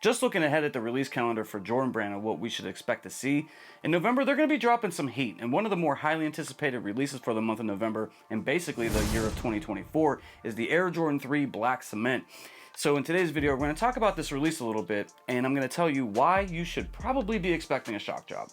Just looking ahead at the release calendar for Jordan Brand and what we should expect to see, in November they're going to be dropping some heat, and one of the more highly anticipated releases for the month of November, and basically the year of 2024, is the Air Jordan 3 Black Cement. So in today's video, we're going to talk about this release a little bit, and I'm going to tell you why you should probably be expecting a shock job.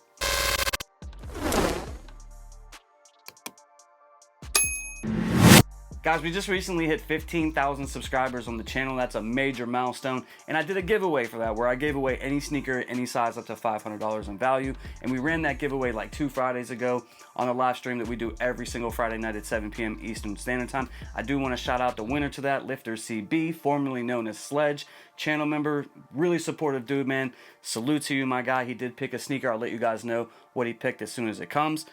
Guys, we just recently hit 15,000 subscribers on the channel. That's a major milestone. And I did a giveaway for that where I gave away any sneaker, any size up to $500 in value. And we ran that giveaway like 2 Fridays ago on a live stream that we do every single Friday night at 7 p.m. Eastern Standard Time. I do want to shout out the winner to that, Lifter CB, formerly known as Sledge, channel member, really supportive dude, man. Salute to you, my guy. He did pick a sneaker. I'll let you guys know what he picked as soon as it comes.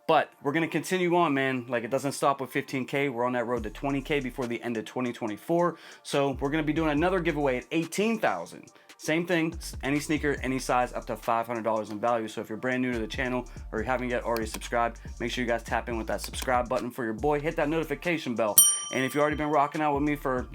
But we're going to continue on, man. Like, it doesn't stop with 15K. We're on that road to 20K before the end of 2024. So we're going to be doing another giveaway at 18,000. Same thing, any sneaker, any size, up to $500 in value. So if you're brand new to the channel or you haven't yet already subscribed, make sure you guys tap in with that subscribe button for your boy. Hit that notification bell. And if you've already been rocking out with me for,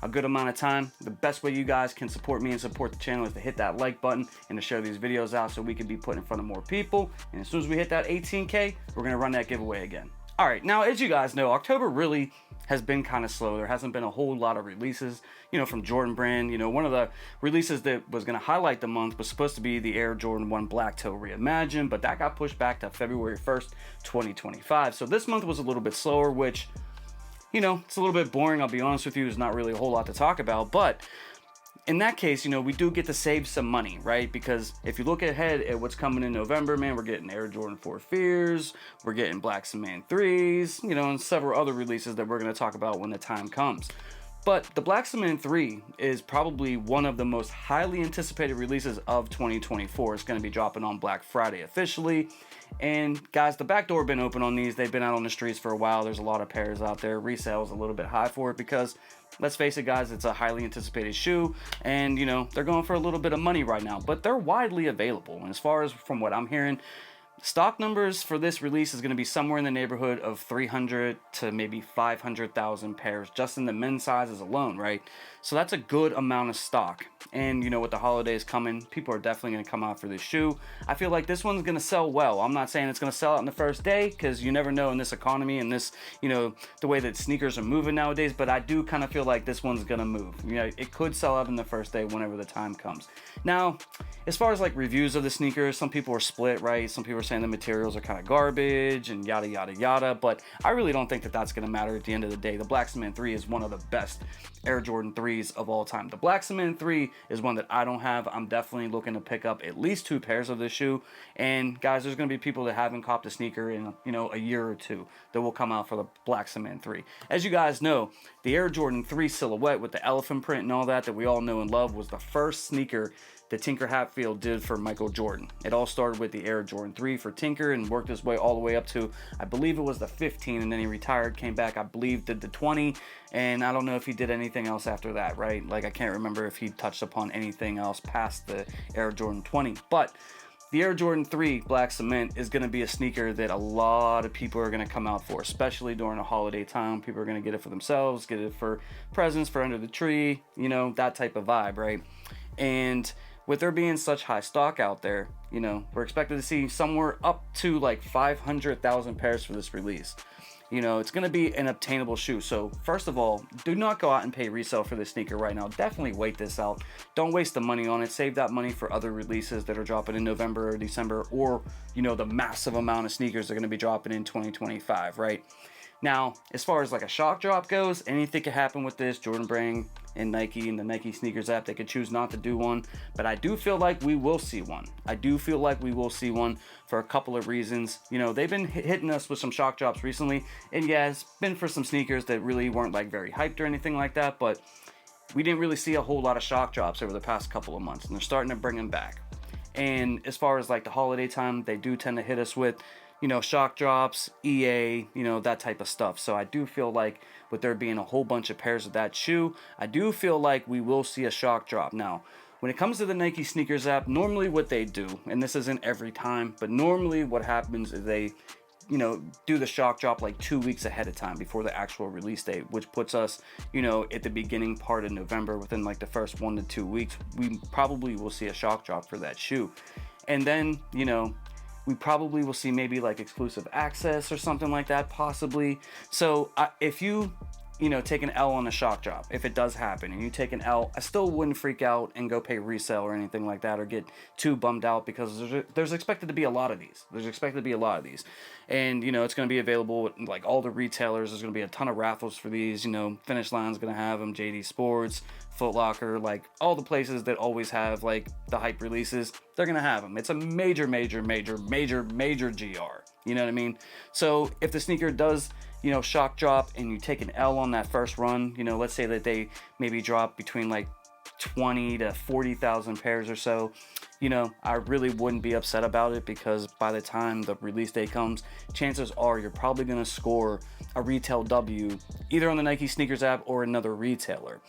a good amount of time, the best way you guys can support me and support the channel is to hit that like button and to share these videos out so we can be put in front of more people. And as soon as we hit that 18K, we're going to run that giveaway again. All right, now as you guys know, October really has been kind of slow. There hasn't been a whole lot of releases, from Jordan Brand. One of the releases that was going to highlight the month was supposed to be the Air Jordan 1 Black Toe Reimagined, but that got pushed back to February 1st, 2025. So this month was a little bit slower, which, it's a little bit boring. I'll be honest with you, there's not really a whole lot to talk about, but in that case, we do get to save some money, right? Because if you look ahead at what's coming in November, man, we're getting Air Jordan 4 Fears, we're getting Black Cement 3s, and several other releases that we're going to talk about when the time comes. But the Black Cement 3 is probably one of the most highly anticipated releases of 2024. It's going to be dropping on Black Friday officially. And guys, the back door been open on these. They've been out on the streets for a while. There's a lot of pairs out there. Resale is a little bit high for it because, let's face it, guys, it's a highly anticipated shoe. And, they're going for a little bit of money right now. But they're widely available. And as far as from what I'm hearing, stock numbers for this release is going to be somewhere in the neighborhood of 300 to maybe 500,000 pairs just in the men's sizes alone, right? So that's a good amount of stock. And, with the holidays coming, people are definitely going to come out for this shoe. I feel like this one's going to sell well. I'm not saying it's going to sell out in the first day because you never know in this economy and this, the way that sneakers are moving nowadays, but I do kind of feel like this one's going to move. It could sell out in the first day whenever the time comes. Now, as far as like reviews of the sneakers, some people are split, right? Some people are saying the materials are kind of garbage and yada, yada, yada, but I really don't think that that's going to matter at the end of the day. The Black Cement 3 is one of the best Air Jordan 3s of all time. The Black Cement 3 is one that I don't have. I'm definitely looking to pick up at least 2 pairs of this shoe. And guys, there's going to be people that haven't copped a sneaker in, a year or two that will come out for the Black Cement 3. As you guys know, the Air Jordan 3 silhouette with the elephant print and all that we all know and love was the first sneaker that Tinker Hatfield did for Michael Jordan. It all started with the Air Jordan 3 for Tinker and worked his way all the way up to, I believe it was the 15, and then he retired, came back, I believe did the 20, and I don't know if he did anything else after that, right? Like, I can't remember if he touched upon anything else past the Air Jordan 20, but the Air Jordan 3 Black Cement is going to be a sneaker that a lot of people are going to come out for, especially during the holiday time. People are going to get it for themselves, get it for presents, for under the tree, that type of vibe, right? And with there being such high stock out there, we're expected to see somewhere up to like 500,000 pairs for this release. It's going to be an obtainable shoe. So first of all, do not go out and pay resale for this sneaker right now. Definitely wait this out. Don't waste the money on it. Save that money for other releases that are dropping in November or December, or, the massive amount of sneakers are going to be dropping in 2025, right? Now, as far as like a shock drop goes, anything could happen with this. Jordan Brand and Nike and the Nike Sneakers app, they could choose not to do one, but I do feel like we will see one. I do feel like we will see one for a couple of reasons. They've been hitting us with some shock drops recently, and yeah, it's been for some sneakers that really weren't like very hyped or anything like that, but we didn't really see a whole lot of shock drops over the past couple of months, and they're starting to bring them back. And as far as like the holiday time, they do tend to hit us with shock drops, EA, that type of stuff. So I do feel like with there being a whole bunch of pairs of that shoe, I do feel like we will see a shock drop. Now, when it comes to the Nike Sneakers app, normally what they do, and this isn't every time, but normally what happens is they do the shock drop like 2 weeks ahead of time before the actual release date, which puts us, at the beginning part of November. Within like the first 1 to 2 weeks, we probably will see a shock drop for that shoe. And then, we probably will see maybe like exclusive access or something like that, possibly. So if you take an L on a shock drop, if it does happen and you take an L, I still wouldn't freak out and go pay resale or anything like that, or get too bummed out, because there's expected to be a lot of these. And it's going to be available at like all the retailers. There's going to be a ton of raffles for these. Finish Line's going to have them, JD Sports, Foot Locker, like all the places that always have like the hype releases, they're going to have them. It's a major GR. You know what I mean? So if the sneaker does, shock drop and you take an L on that first run, let's say that they maybe drop between like 20 to 40,000 pairs or so, I really wouldn't be upset about it, because by the time the release day comes, chances are you're probably going to score a retail W either on the Nike Sneakers app or another retailer.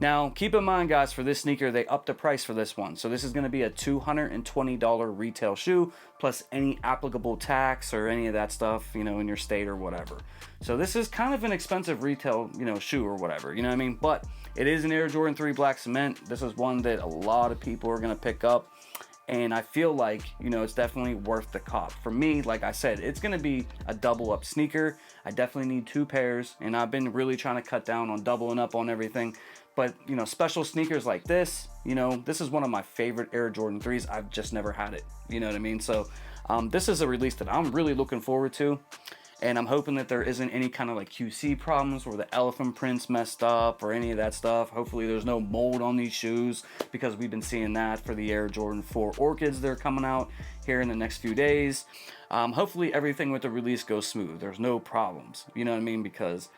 Now, keep in mind, guys, for this sneaker, they upped the price for this one. So this is going to be a $220 retail shoe, plus any applicable tax or any of that stuff, in your state or whatever. So this is kind of an expensive retail, shoe or whatever, But it is an Air Jordan 3 Black Cement. This is one that a lot of people are going to pick up. And I feel like, it's definitely worth the cop. For me, like I said, it's going to be a double up sneaker. I definitely need 2 pairs, and I've been really trying to cut down on doubling up on everything. But, special sneakers like this, this is one of my favorite Air Jordan 3s. I've just never had it. You know what I mean? So this is a release that I'm really looking forward to. And I'm hoping that there isn't any kind of like QC problems where the elephant prints messed up or any of that stuff. Hopefully there's no mold on these shoes, because we've been seeing that for the Air Jordan 4 Orchids that are coming out here in the next few days. Hopefully everything with the release goes smooth. There's no problems. You know what I mean? Because,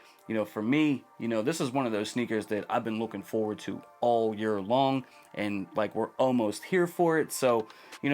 for me, this is one of those sneakers that I've been looking forward to all year long, and like we're almost here for it. So,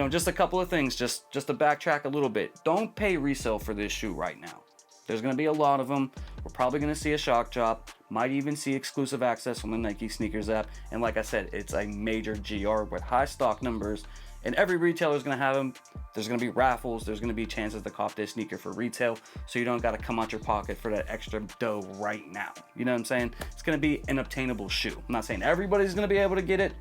just a couple of things, just to backtrack a little bit. Don't pay resale for this shoe right now. There's going to be a lot of them. We're probably going to see a shock drop. Might even see exclusive access on the Nike Sneakers app. And like I said, it's a major GR with high stock numbers. And every retailer is going to have them. There's going to be raffles. There's going to be chances to cop this sneaker for retail. So you don't got to come out your pocket for that extra dough right now. You know what I'm saying? It's going to be an obtainable shoe. I'm not saying everybody's going to be able to get it.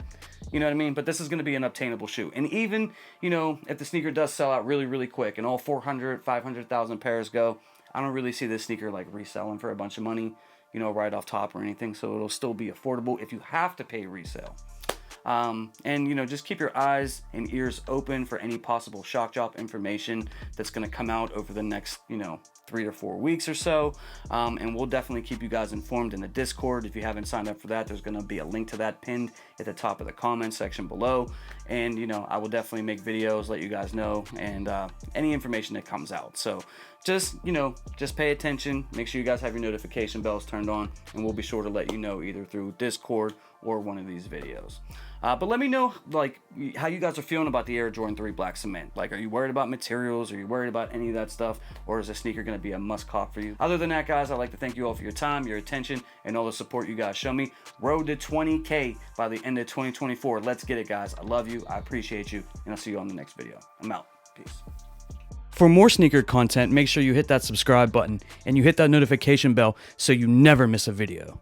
You know what I mean? But this is going to be an obtainable shoe. And even, if the sneaker does sell out really, really quick and all 400, 500,000 pairs go, I don't really see this sneaker like reselling for a bunch of money, right off top or anything. So it'll still be affordable if you have to pay resale. And just keep your eyes and ears open for any possible shock drop information that's going to come out over the next 3 to 4 weeks or so, and we'll definitely keep you guys informed in the Discord. If you haven't signed up for that, there's going to be a link to that pinned at the top of the comment section below. And I will definitely make videos, let you guys know, and any information that comes out. So just pay attention, make sure you guys have your notification bells turned on, and we'll be sure to let you know either through Discord or one of these videos. But let me know like how you guys are feeling about the Air Jordan 3 Black Cement. Like, are you worried about materials? Are you worried about any of that stuff? Or is the sneaker going to be a must cop for you? Other than that, guys, I'd like to thank you all for your time, your attention, and all the support you guys show me. Road to 20K by the end of 2024. Let's get it, guys. I love you. I appreciate you. And I'll see you on the next video. I'm out. Peace. For more sneaker content, make sure you hit that subscribe button and you hit that notification bell so you never miss a video.